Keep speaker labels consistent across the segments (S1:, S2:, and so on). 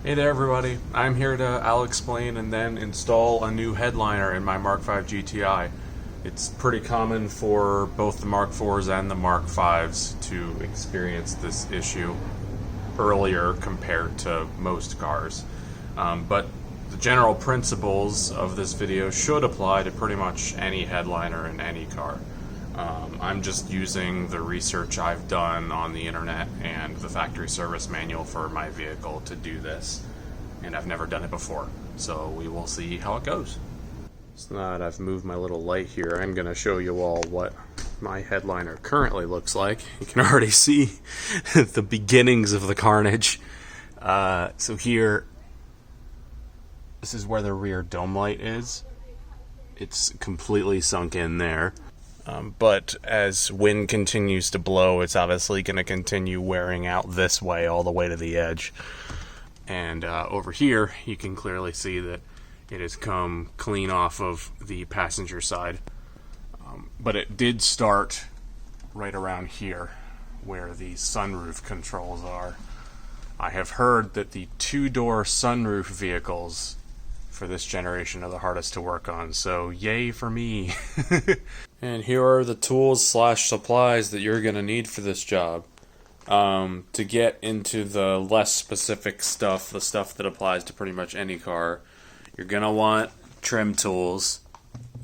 S1: Hey there everybody, I'm here to I'll explain and then install a new headliner in my Mark 5 GTI. It's pretty common for both the Mark 4s and the Mark 5s to experience this issue earlier compared to most cars. But the general principles of this video should apply to pretty much any headliner in any car. I'm just using the research I've done on the internet and the factory service manual for my vehicle to do this, and I've never done it before, so we will see how it goes. So now that I've moved my little light here, I'm going to show you all what my headliner currently looks like. You can already see the beginnings of the carnage. So here, this is where the rear dome light is. It's completely sunk in there. But as wind continues to blow, it's obviously going to continue wearing out this way all the way to the edge. And over here, you can clearly see that it has come clean off of the passenger side. But it did start right around here, where the sunroof controls are. I have heard that the two-door sunroof vehicles for this generation are the hardest to work on, so yay for me. And here are the tools / supplies that you're going to need for this job. To get into the less specific stuff, the stuff that applies to pretty much any car, you're going to want trim tools,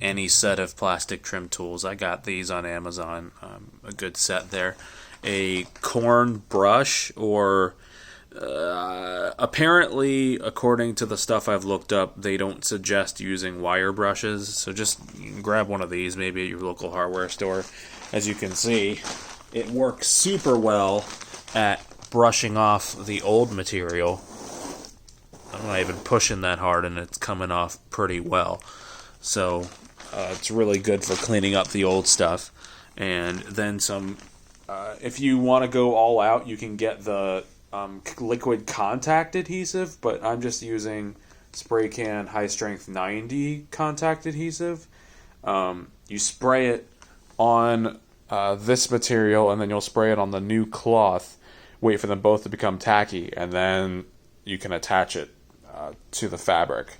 S1: any set of plastic trim tools. I got these on Amazon, a good set there. A corn brush, or apparently, according to the stuff I've looked up, they don't suggest using wire brushes, so just grab one of these, maybe at your local hardware store. As you can see, it works super well at brushing off the old material. I'm not even pushing that hard, and it's coming off pretty well. So it's really good for cleaning up the old stuff. And then some, if you want to go all out, you can get the liquid contact adhesive, but I'm just using spray can high strength 90 contact adhesive. You spray it on this material, and then you'll spray it on the new cloth, wait for them both to become tacky, and then you can attach it to the fabric.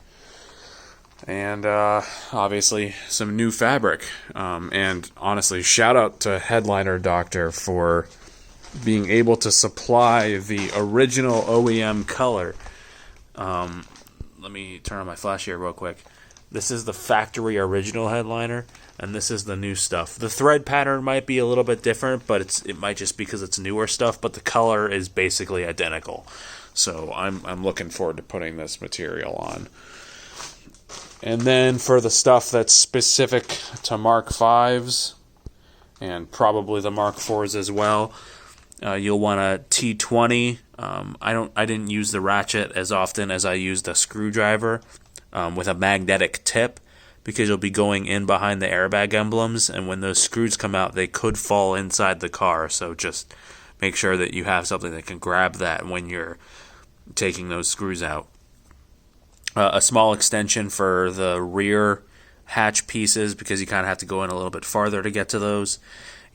S1: And obviously some new fabric. And honestly, shout out to Headliner Doctor for being able to supply the original OEM color. Let me turn on my flash here real quick. This is the factory original headliner, and this is the new stuff. The thread pattern might be a little bit different, but it might just be because it's newer stuff, but the color is basically identical. So I'm looking forward to putting this material on. And then for the stuff that's specific to Mark 5s, and probably the Mark 4s as well, you'll want a T20. I didn't use the ratchet as often as I used a screwdriver with a magnetic tip, because you'll be going in behind the airbag emblems, and when those screws come out, they could fall inside the car. So just make sure that you have something that can grab that when you're taking those screws out. A small extension for the rear hatch pieces, because you kind of have to go in a little bit farther to get to those.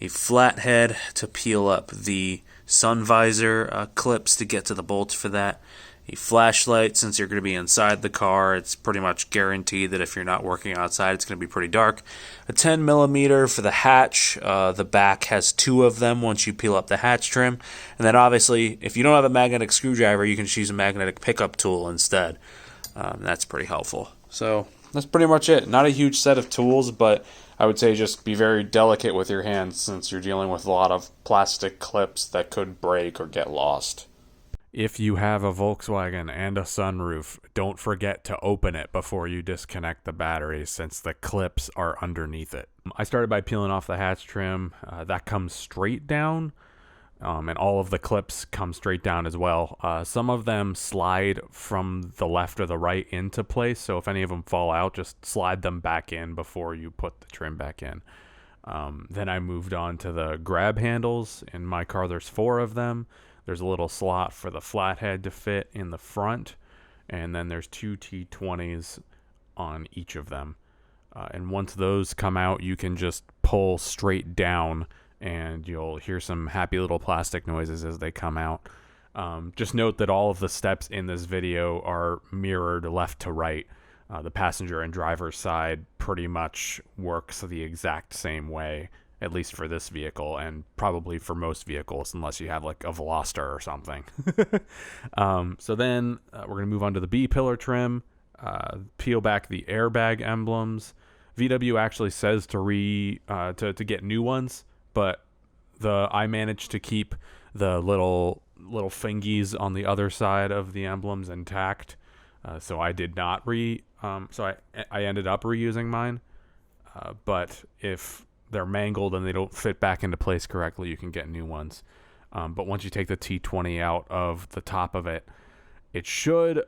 S1: A flathead to peel up the sun visor clips to get to the bolts for that. A flashlight, since you're going to be inside the car, it's pretty much guaranteed that if you're not working outside, it's going to be pretty dark. A 10mm for the hatch. The back has two of them once you peel up the hatch trim. And then obviously, if you don't have a magnetic screwdriver, you can just use a magnetic pickup tool instead. That's pretty helpful. So that's pretty much it. Not a huge set of tools, but I would say just be very delicate with your hands, since you're dealing with a lot of plastic clips that could break or get lost. If you have a Volkswagen and a sunroof, don't forget to open it before you disconnect the battery, since the clips are underneath it. I started by peeling off the hatch trim. That comes straight down, and all of the clips come straight down as well. Some of them slide from the left or the right into place, so if any of them fall out, just slide them back in before you put the trim back in. Then I moved on to the grab handles. In my car, there's 4 of them. There's a little slot for the flathead to fit in the front, and then there's 2 T20s on each of them. And once those come out, you can just pull straight down, and you'll hear some happy little plastic noises as they come out.
S2: Just note that all of the steps in this video are mirrored left to right. The passenger and driver's side pretty much works the exact same way, at least for this vehicle, and probably for most vehicles, unless you have like a Veloster or something. So then we're going to move on to the B-pillar trim, peel back the airbag emblems. VW actually says to get new ones, but I managed to keep the little fingies on the other side of the emblems intact. So I did not so I ended up reusing mine. But if they're mangled and they don't fit back into place correctly, you can get new ones. But once you take the T20 out of the top of it, it should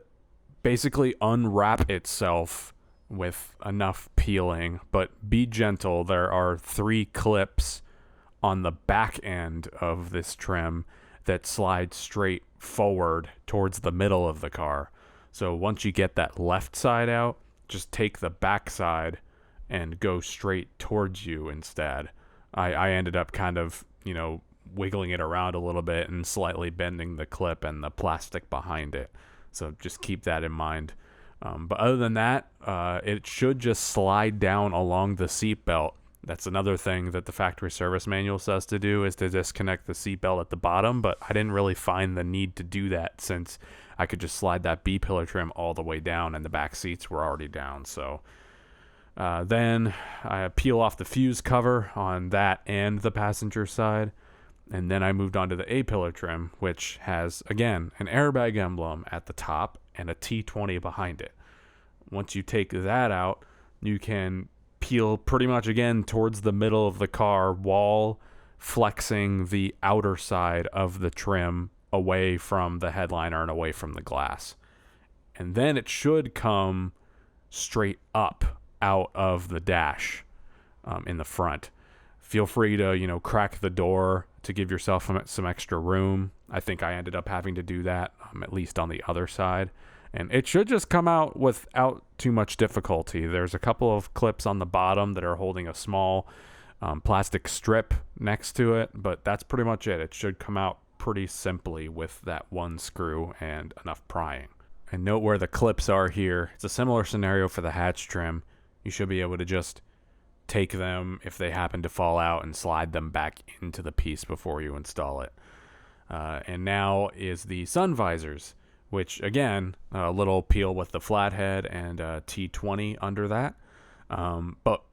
S2: basically unwrap itself with enough peeling, but be gentle. There are 3 clips on the back end of this trim that slide straight forward towards the middle of the car. So once you get that left side out, just take the back side and go straight towards you instead. I ended up kind of, wiggling it around a little bit and slightly bending the clip and the plastic behind it. So just keep that in mind. But other than that, it should just slide down along the seat belt. That's another thing that the factory service manual says to do, is to disconnect the seat belt at the bottom, but I didn't really find the need to do that since I could just slide that B-pillar trim all the way down and the back seats were already down. So then I peel off the fuse cover on that and the passenger side, and then I moved on to the A-pillar trim, which has, again, an airbag emblem at the top and a T20 behind it. Once you take that out, you can peel pretty much again towards the middle of the car while flexing the outer side of the trim away from the headliner and away from the glass. And then it should come straight up out of the dash in the front. Feel free to, crack the door to give yourself some extra room. I think I ended up having to do that, at least on the other side. And it should just come out without too much difficulty. There's a couple of clips on the bottom that are holding a small plastic strip next to it, but that's pretty much it. It should come out pretty simply with that one screw and enough prying. And note where the clips are here. It's a similar scenario for the hatch trim. You should be able to just take them if they happen to fall out and slide them back into the piece before you install it. And now is the sun visors, which again, a little peel with the flathead and T20 under that. But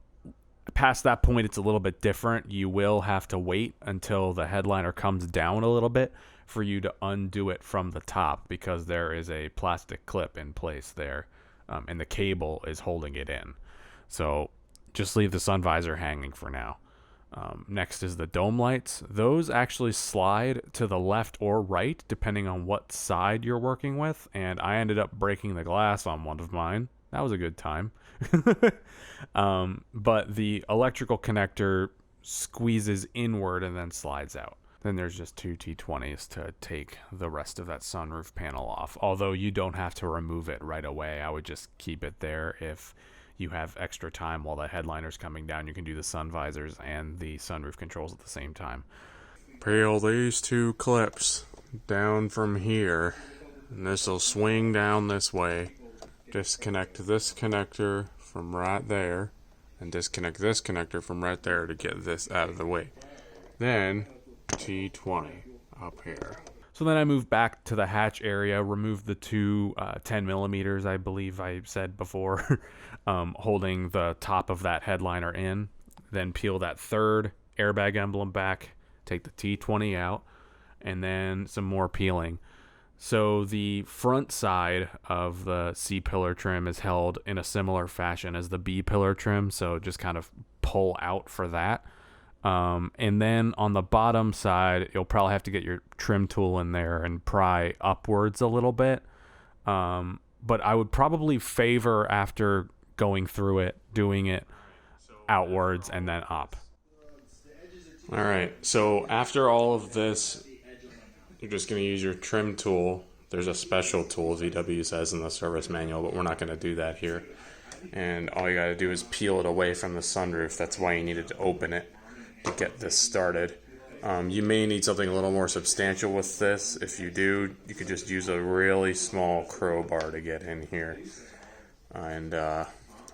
S2: past that point, it's a little bit different. You will have to wait until the headliner comes down a little bit for you to undo it from the top, because there is a plastic clip in place there, and the cable is holding it in. So just leave the sun visor hanging for now. Next is the dome lights. Those actually slide to the left or right, depending on what side you're working with, and I ended up breaking the glass on one of mine. That was a good time. But the electrical connector squeezes inward and then slides out. Then there's just 2 T20s to take the rest of that sunroof panel off. Although you don't have to remove it right away. I would just keep it there. If you have extra time while the headliner's coming down, you can do the sun visors and the sunroof controls at the same time.
S1: Peel these 2 clips down from here, and this will swing down this way. Disconnect this connector from right there, and disconnect this connector from right there to get this out of the way. Then T20 up here.
S2: So then I moved back to the hatch area, removed the 2 10 millimeters, I believe I said before, holding the top of that headliner in. Then peel that 3rd airbag emblem back, take the T20 out, and then some more peeling. So the front side of the C-pillar trim is held in a similar fashion as the B-pillar trim, so just kind of pull out for that. And then on the bottom side, you'll probably have to get your trim tool in there and pry upwards a little bit. But I would probably favor, after going through it, doing it outwards and then up.
S1: All right, so after all of this, you're just going to use your trim tool. There's a special tool VW says in the service manual, but we're not going to do that here. And all you got to do is peel it away from the sunroof. That's why you needed to open it to get this started. You may need something a little more substantial with this. If you do, you could just use a really small crowbar to get in here. And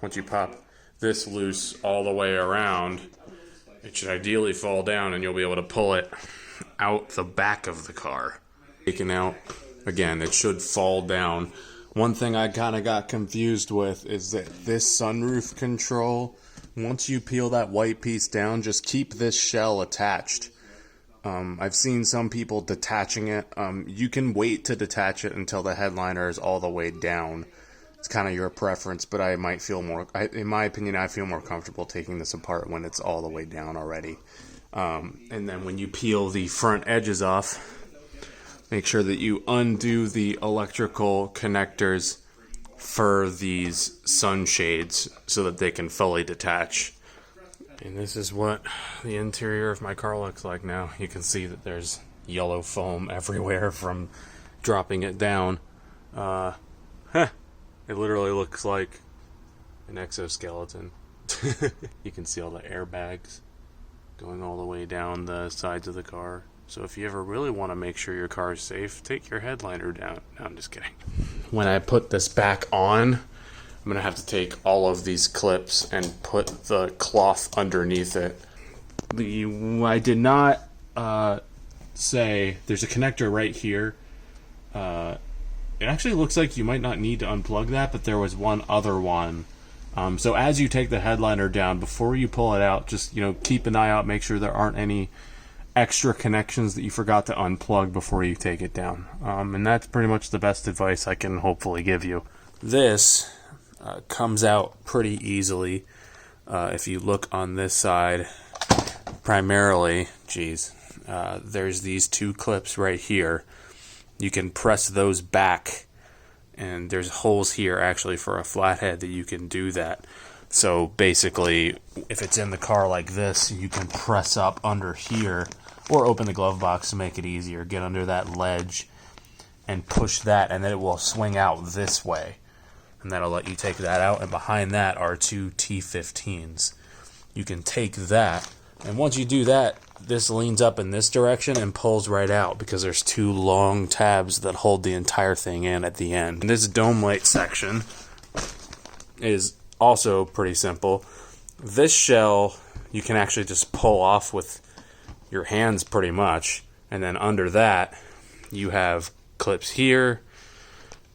S1: once you pop this loose all the way around, it should ideally fall down and you'll be able to pull it out the back of the car. Taken out, again, it should fall down. One thing I kind of got confused with is that this sunroof control, once you peel that white piece down, just keep this shell attached. I've seen some people detaching it. You can wait to detach it until the headliner is all the way down. It's kind of your preference, but I might feel more, in my opinion, I feel more comfortable taking this apart when it's all the way down already. And then when you peel the front edges off, make sure that you undo the electrical connectors for these sunshades so that they can fully detach. And this is what the interior of my car looks like now. You can see that there's yellow foam everywhere from dropping it down. It literally looks like an exoskeleton. You can see all the airbags going all the way down the sides of the car. So if you ever really want to make sure your car is safe, take your headliner down. No, I'm just kidding. When I put this back on, I'm going to have to take all of these clips and put the cloth underneath it. I did not say there's a connector right here. It actually looks like you might not need to unplug that, but there was one other one. So as you take the headliner down, before you pull it out, just keep an eye out, make sure there aren't any extra connections that you forgot to unplug before you take it down. And that's pretty much the best advice I can hopefully give you. This comes out pretty easily. If you look on this side, primarily, there's these two clips right here. You can press those back, and there's holes here actually for a flathead that you can do that. So basically, if it's in the car like this, you can press up under here, or open the glove box to make it easier. Get under that ledge and push that, and then it will swing out this way. And that'll let you take that out, and behind that are two T15s. You can take that, and once you do that, this leans up in this direction and pulls right out because there's two long tabs that hold the entire thing in at the end. And this dome light section is also pretty simple. This shell you can actually just pull off with your hands pretty much, and then under that you have clips here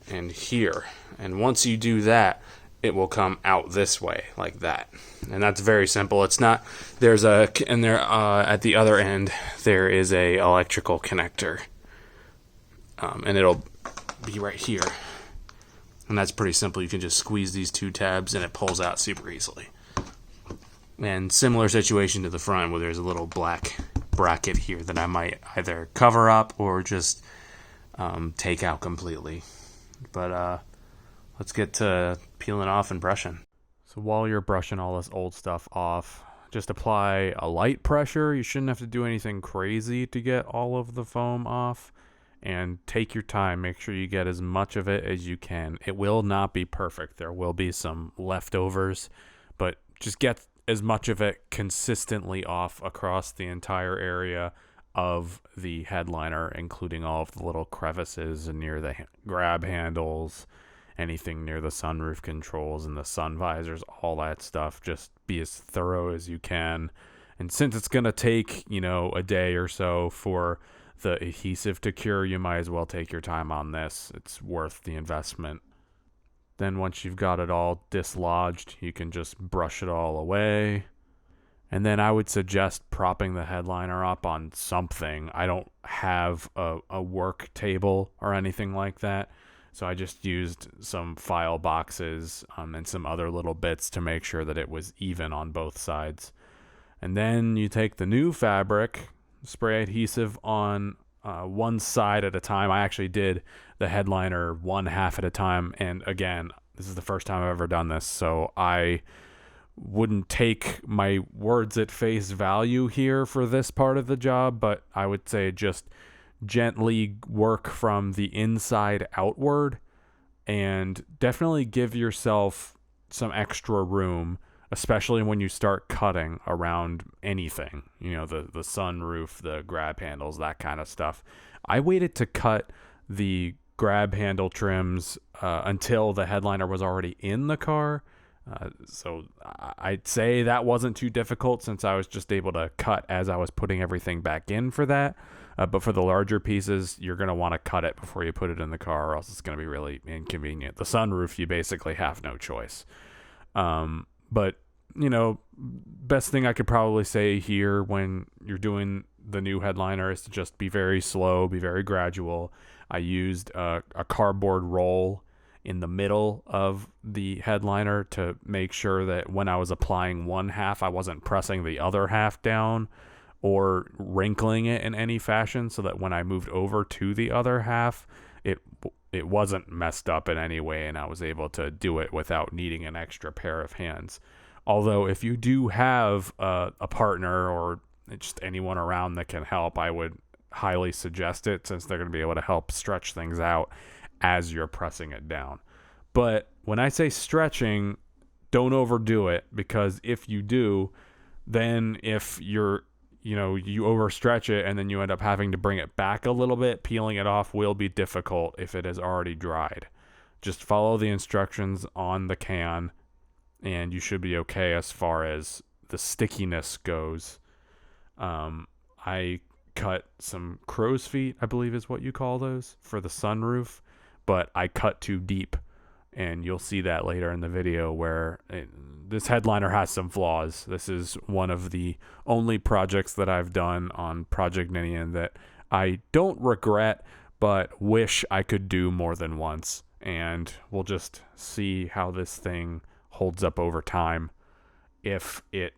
S1: and here. And once you do that, it will come out this way like that. And that's very simple. It's not, there's a, and there at the other end there is a electrical connector, and it'll be right here, and that's pretty simple. You can just squeeze these two tabs and it pulls out super easily. And similar situation to the front, where there's a little black bracket here that I might either cover up or just take out completely. But let's get to peeling off and brushing. So while you're brushing all this old stuff off, just apply a light pressure. You shouldn't have to do anything crazy to get all of the foam off. And take your time. Make sure you get as much of it as you can. It will not be perfect. There will be some leftovers, but just get as much of it consistently off across the entire area of the headliner, including all of the little crevices and near the grab handles, anything near the sunroof controls and the sun visors, all that stuff. Just be as thorough as you can. And since it's going to take, a day or so for the adhesive to cure, you might as well take your time on this. It's worth the investment. Then once you've got it all dislodged, you can just brush it all away. And then I would suggest propping the headliner up on something. I don't have a work table or anything like that, so I just used some file boxes and some other little bits to make sure that it was even on both sides. And then you take the new fabric, spray adhesive on one side at a time. I actually did the headliner one half at a time, and again, this is the first time I've ever done this, so I wouldn't take my words at face value here for this part of the job, but I would say just gently work from the inside outward and definitely give yourself some extra room
S2: especially when you start cutting around anything, the sunroof, the grab handles, that kind of stuff. I waited to cut the grab handle trims until the headliner was already in the car. So I'd say that wasn't too difficult, since I was just able to cut as I was putting everything back in for that. But for the larger pieces, you're going to want to cut it before you put it in the car, or else it's going to be really inconvenient. The sunroof, you basically have no choice. But, best thing I could probably say here when you're doing the new headliner is to just be very slow, be very gradual. I used a cardboard roll in the middle of the headliner to make sure that when I was applying one half, I wasn't pressing the other half down or wrinkling it in any fashion, so that when I moved over to the other half, it wasn't messed up in any way, and I was able to do it without needing an extra pair of hands. Although if you do have a partner or just anyone around that can help, I would highly suggest it, since they're going to be able to help stretch things out as you're pressing it down. But when I say stretching, don't overdo it, because if you do, then if you overstretch it and then you end up having to bring it back a little bit, peeling it off will be difficult if it has already dried. Just follow the instructions on the can and you should be okay as far as the stickiness goes. I cut some crow's feet, I believe is what you call those, for the sunroof, but I cut too deep, and you'll see that later in the video where this headliner has some flaws. This is one of the only projects that I've done on Project Ninian that I don't regret, but wish I could do more than once. And we'll just see how this thing holds up over time. If it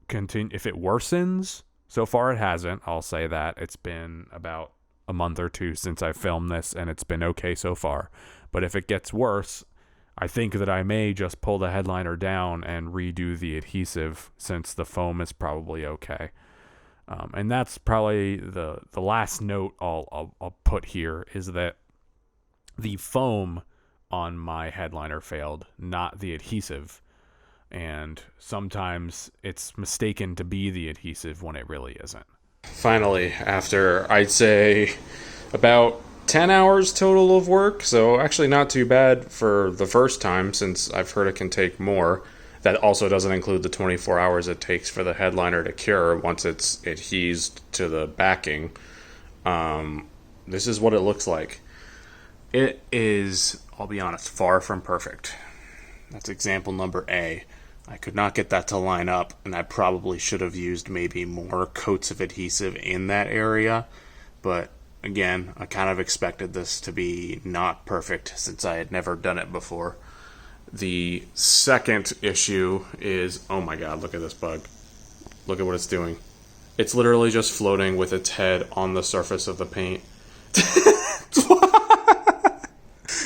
S2: worsens, so far it hasn't, I'll say that. It's been about a month or two since I filmed this, and it's been okay so far. But if it gets worse, I think that I may just pull the headliner down and redo the adhesive, since the foam is probably okay. And that's probably the last note I'll put here, is that the foam on my headliner failed, not the adhesive. And sometimes it's mistaken to be the adhesive when it really isn't.
S1: Finally, after I'd say about 10 hours total of work, so actually not too bad for the first time, since I've heard it can take more. That also doesn't include the 24 hours it takes for the headliner to cure once it's adhesed to the backing. This is what it looks like. It is, I'll be honest, far from perfect. That's example number A. I could not get that to line up, and I probably should have used maybe more coats of adhesive in that area. But again, I kind of expected this to be not perfect, since I had never done it before. The second issue is, oh my god, look at this bug. Look at what it's doing. It's literally just floating with its head on the surface of the paint.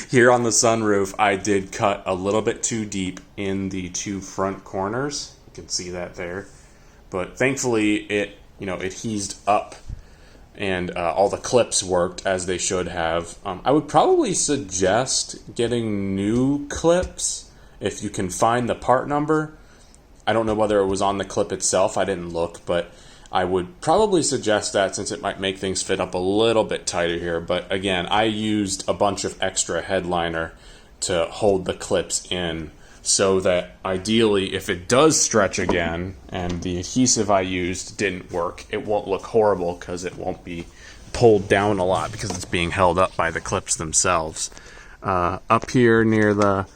S1: Here on the sunroof, I did cut a little bit too deep in the two front corners. You can see that there. But thankfully, it adhesed up, and all the clips worked as they should have. I would probably suggest getting new clips if you can find the part number. I don't know whether it was on the clip itself. I didn't look, but I would probably suggest that, since it might make things fit up a little bit tighter here. But again, I used a bunch of extra headliner to hold the clips in, so that ideally, if it does stretch again and the adhesive I used didn't work, it won't look horrible, because it won't be pulled down a lot because it's being held up by the clips themselves. Up here near the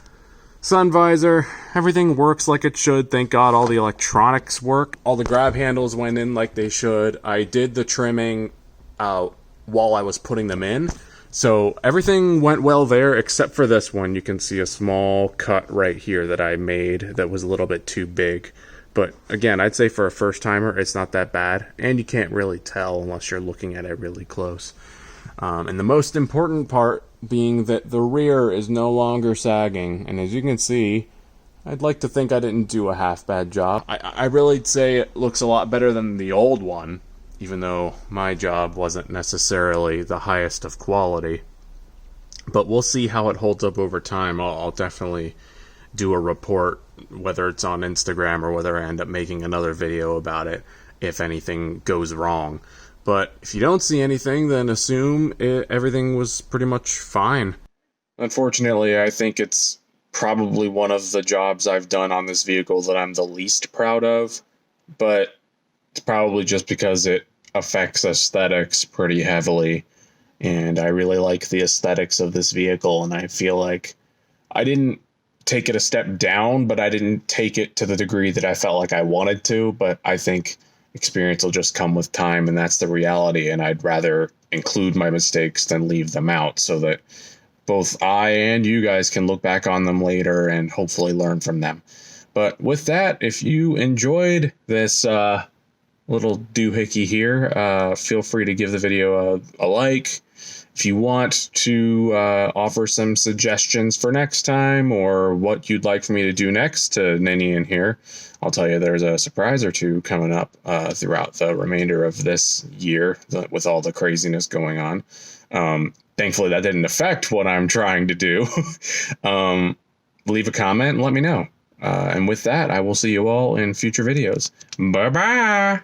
S1: sun visor, everything works like it should. Thank God all the electronics work. All the grab handles went in like they should. I did the trimming while I was putting them in, so everything went well there, except for this one. You can see a small cut right here that I made that was a little bit too big. But again, I'd say for a first timer, it's not that bad, and you can't really tell unless you're looking at it really close. And the most important part being that the rear is no longer sagging, and as you can see, I'd like to think I didn't do a half bad job. I really say it looks a lot better than the old one, even though my job wasn't necessarily the highest of quality. But we'll see how it holds up over time. I'll definitely do a report, whether it's on Instagram or whether I end up making another video about it if anything goes wrong. But if you don't see anything, then assume everything was pretty much fine. Unfortunately, I think it's probably one of the jobs I've done on this vehicle that I'm the least proud of, but it's probably just because it affects aesthetics pretty heavily, and I really like the aesthetics of this vehicle, and I feel like I didn't take it a step down, but I didn't take it to the degree that I felt like I wanted to, but I think experience will just come with time, and that's the reality, and I'd rather include my mistakes than leave them out so that both I and you guys can look back on them later and hopefully learn from them. But with that, if you enjoyed this little doohickey here, feel free to give the video a like. If you want to offer some suggestions for next time or what you'd like for me to do next to Ninian here, I'll tell you there's a surprise or two coming up throughout the remainder of this year with all the craziness going on. Thankfully, that didn't affect what I'm trying to do. Leave a comment and let me know. And with that, I will see you all in future videos. Bye-bye!